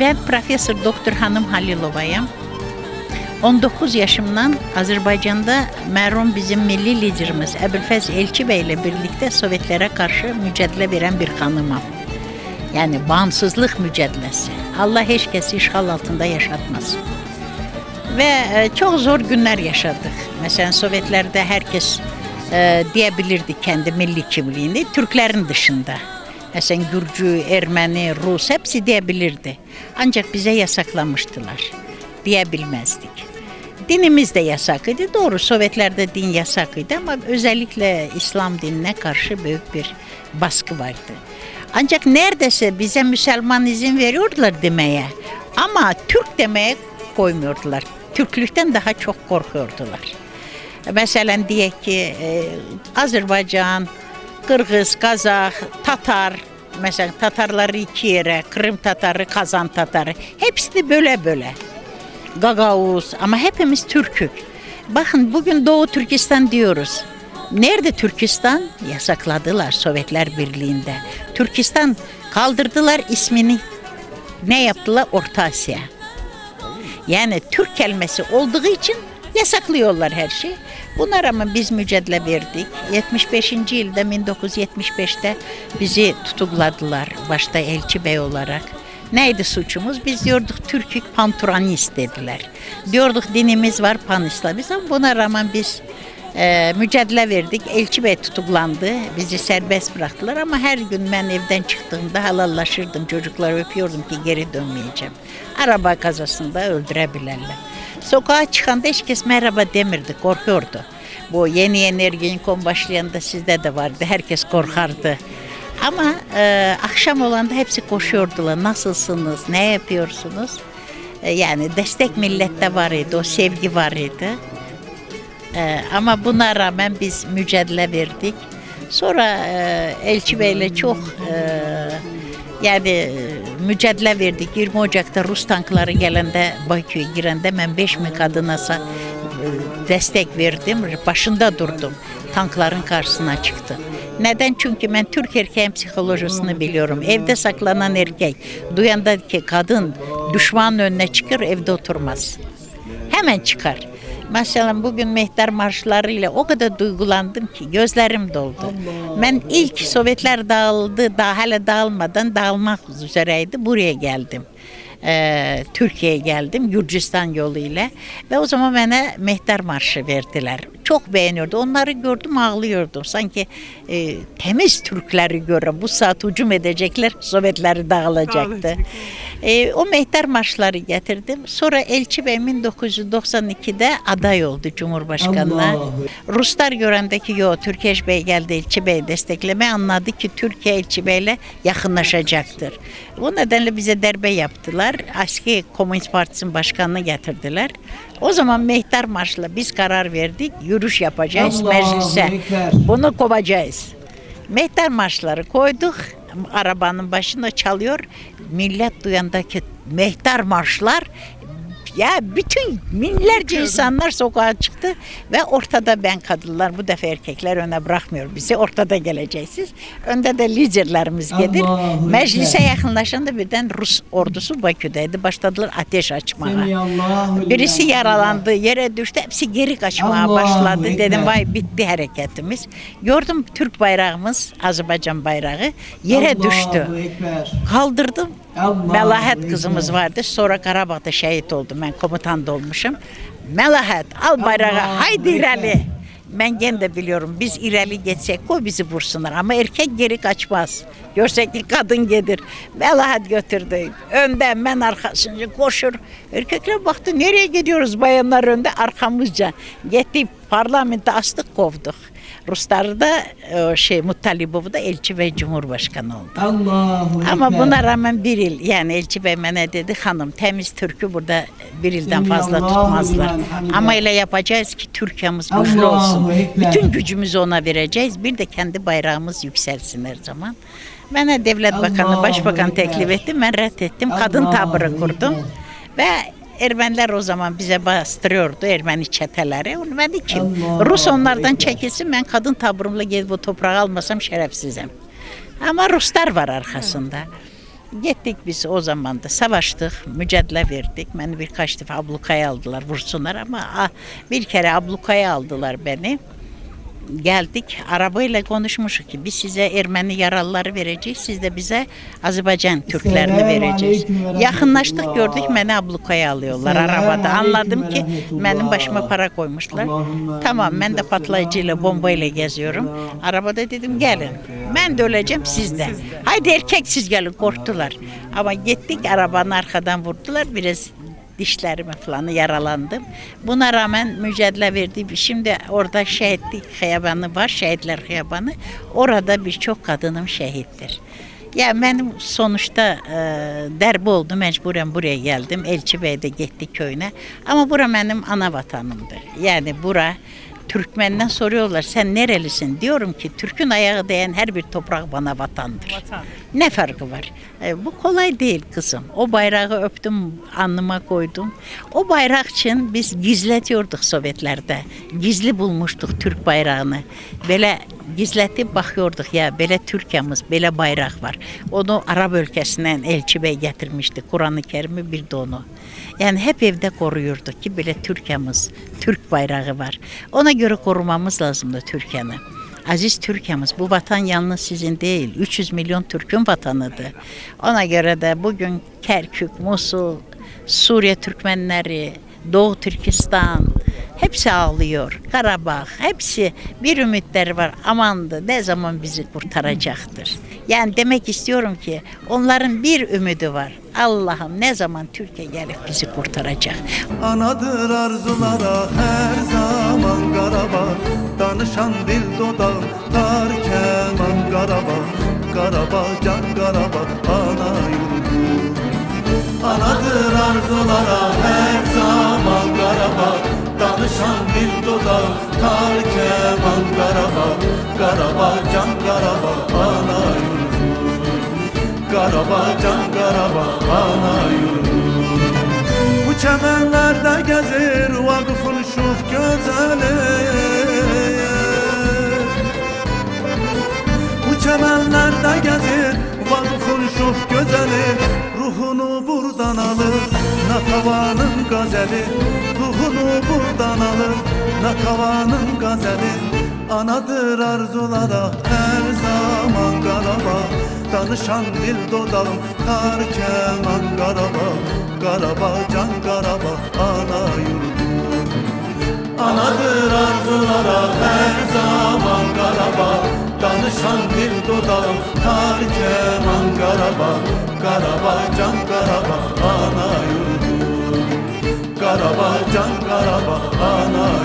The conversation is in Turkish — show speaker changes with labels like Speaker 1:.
Speaker 1: Ben Profesör Doktor Hanım Halilova'yım. 19 yaşımdan Azerbaycan'da merhum bizim milli liderimiz Ebülfez Elçi Bey ile birlikte Sovyetlere karşı mücadele veren bir hanımım. Yani bağımsızlık mücadelesi. Allah hiç kesi işgal altında yaşatmasın. Ve çok zor günler yaşadık. Mesela Sovyetlerde herkes diyebilirdi kendi milli kimliğini, Türklerin dışında. Mesela Gürcü, Ermeni, Rus hepsi diyebilirdi. Ancak bize yasaklamıştılar. Diyebilmezdik. Dinimiz de yasakıydı. Doğru, Sovyetlerde din yasakıydı ama özellikle İslam dinine karşı büyük bir baskı vardı. Ancak neredeyse bize Müslüman izin veriyordular demeye. Ama Türk demeye koymuyordular. Türklükten daha çok korkuyordular. Mesela diye ki Azerbaycan, Kırgız, Kazak, Tatar, mesela Tatarları iki yere, Kırım Tatarı, Kazan Tatarı, hepsi de böyle. Gagavuz ama hepimiz Türk'ük. Bakın bugün Doğu Türkistan diyoruz. Nerede Türkistan? Yasakladılar Sovyetler Birliği'nde. Türkistan kaldırdılar ismini. Ne yaptılar? Orta Asya. Yani Türk kelimesi olduğu için yasaklıyorlar her şeyi. Buna rağmen biz mücadele verdik. 75. yılda 1975'te bizi tutukladılar. Başta Elçi Bey olarak. Neydi suçumuz? Biz diyorduk Türk'ük panturanist dediler. Diyorduk dinimiz var pan-İslamist ama buna rağmen biz mücadele verdik. Elçi Bey tutuklandı. Bizi serbest bıraktılar ama her gün ben evden çıktığımda halallaşırdım. Çocukları öpüyordum ki geri dönmeyeceğim. Araba kazasında öldürebilirler. Sokağa çıkanda hiç kes merhaba demirdi, korkuyordu. Bu yeni Ergenekon başlayanda sizde de vardı. Herkes korkardı. Ama akşam olanda hepsi koşuyordular. Nasılsınız? Ne yapıyorsunuz? Yani destek millette var idi. O sevgi var idi. Ama buna rağmen biz mücadele verdik. Sonra Elçi Bey'le çok yani mücadele verdik. 20 Ocak'ta Rus tankları gelende Bakü'ye girende ben 5.000 kadına destek verdim. Başında durdum. Tankların karşısına çıktı. Neden? Çünkü ben Türk erkeğin psikolojisini biliyorum. Evde saklanan erkek, duyanda ki kadın düşmanın önüne çıkar, evde oturmaz. Hemen çıkar. Mesela bugün mehter marşlarıyla o kadar duygulandım ki gözlerim doldu. Ben ilk Sovyetler dağıldı, daha hala dağılmadan dağılmak üzereydi. Buraya geldim. Türkiye'ye geldim Gürcistan yoluyla ve o zaman bana mehter marşı verdiler. Çok beğeniyordu. Onları gördüm ağlıyordum. Sanki temiz Türkleri gören bu saat hücum edecekler, Sovyetleri dağılacaktı. O mehter marşları getirdim. Sonra Elçi Bey 1992'de aday oldu Cumhurbaşkanı'na. Ruslar görendeki Türkeş Bey geldi Elçi Bey desteklemeye, anladı ki Türkiye Elçi Bey'le yakınlaşacaktır. Bu nedenle bize darbe yaptılar. Eski Komünist Partisi'nin başkanını getirdiler. O zaman mehter marşla biz karar verdik. Yürüyüş yapacağız meclise. Bunu kovacağız. Mehter marşları koyduk. Arabanın başında çalıyor. Millet duyandaki mehter marşlar, ya bütün binlerce insanlar sokağa çıktı ve ortada ben kadınlar, bu defa erkekler öne bırakmıyor bizi, ortada geleceksiniz. Önde de liderlerimiz gelir. Meclise yakınlaşanda birden Rus ordusu Bakü'deydi. Başladılar ateş açmaya. Birisi yaralandı, yere düştü. Hepsi geri kaçmaya başladı. Dedim vay bitti hareketimiz. Gördüm Türk bayrağımız, Azerbaycan bayrağı yere düştü. Kaldırdım. Melahat kızımız vardı. Sonra Karabağ'da şehit oldum. Ben komutan da olmuşum. Melahat al bayrağı haydi ileri. Ben gene de biliyorum biz ileri geçsek koy bizi vursunlar ama erkek geri kaçmaz. Görsek ki kadın gelir. Melahat götürdü. Önden ben arkasınca koşur. Erkekler baktı nereye gidiyoruz, bayanlar önde arkamızca. Gitti parlamento astık kovduk. Rusları da Muttalibov'u da Elçi Bey Cumhurbaşkanı oldu. Ama buna rağmen bir yıl yani Elçi Bey bana dedi hanım temiz Türk'ü burada bir yıldan fazla tutmazlar. Ama öyle yapacağız ki Türkiye'miz güçlü olsun. Bütün gücümüzü ona vereceğiz. Bir de kendi bayrağımız yükselsin her zaman. Bana devlet bakanı, başbakan teklif etti. Ben reddettim. Kadın tabırı kurdum. Ve Ermeniler o zaman bize bastırıyordu, Ermeni çeteleri. Onu ben de kim? Rus onlardan çekilsin, ben kadın taburumla gelip o toprağı almasam şerefsizim. Ama Ruslar var arkasında. Gittik biz o zaman da savaştık, mücadele verdik. Beni birkaç defa ablukaya aldılar, vursunlar ama bir kere ablukaya aldılar beni. Geldik, arabayla konuşmuşuz ki biz size Ermeni yaralıları vereceğiz, siz de bize Azerbaycan Türklerini vereceğiz. Yakınlaştık, gördük beni ablukaya alıyorlar arabada. Anladım ki benim başıma para koymuşlar. Tamam, ben de patlayıcıyla, bombayla geziyorum. Arabada dedim gelin, ben de öleceğim siz de. Haydi erkek siz gelin, korktular. Ama gittik, arabanın arkadan vurdular, biraz dişlerime falan yaralandım. Buna rağmen mücadele verdim. Şimdi orada şehitlik hıyabanı var, şehitler hıyabanı. Orada birçok kadınım şehittir. Ya benim sonuçta derbi oldu, mecburen buraya geldim. Elçi Bey'de gittik köyüne. Ama bura benim ana vatanımdır. Yani bura Türkmenden soruyorlar sen nerelisin? Diyorum ki Türk'ün ayağı değen her bir toprak bana vatandır. Vatan. Ne farkı var? Bu kolay değil kızım. O bayrağı öptüm, alnıma koydum. O bayrak için biz gizletiyorduk Sovyetlerde. Gizli bulmuştuk Türk bayrağını. Böyle gizletip bakıyorduk ya böyle Türkiye'miz, böyle bayrak var. Onu Arap ülkesinden Elçi Bey getirmişti. Kur'an-ı Kerim'i bir de onu. Yani hep evde koruyorduk ki böyle Türkiye'miz, Türk bayrağı var. Ona göre korumamız lazımdı Türkiye'ni. Aziz Türkiye'miz, bu vatan yalnız sizin değil, 300 milyon Türk'ün vatanıdır. Ona göre de bugün Kerkük, Musul, Suriye Türkmenleri, Doğu Türkistan, hepsi ağlıyor. Karabağ, hepsi bir ümitleri var. Amandı ne zaman bizi kurtaracaktır. Yani demek istiyorum ki onların bir ümidi var. Allah'ım ne zaman Türkiye gelip bizi kurtaracak.
Speaker 2: Anadır arzulara her zaman Karabağ. Danışan dil dodağım tar keman Karabağ. Karabağ can Karabağ ana yurdum. Anadır arzulara her zaman Karabağ. Danışan dil dodağım tar keman Karabağ. Karabağ can Karabağ ana yurdum. Karabağ can Karabağ ana yurdum. Bu çemenlerde gezir vakıfın şuf gözeli. Bu çemenlerde gezir vakıfın şuf gözeli. Ruhunu buradan alır Nakavanın gazeli. Ruhunu buradan alır Nakavanın gazeli. Anadır arzulara her zaman Karabağ. Danışan dil dodağım kar keman Karabağ. Karabağ can Karabağ ana yurdum. Anadır arzulara her zaman Karabağ. Danışan dil dodağım kar keman Karabağ. Karabağ can Karabağ ana yurdum. Karabağ can Karabağ ana yurdum.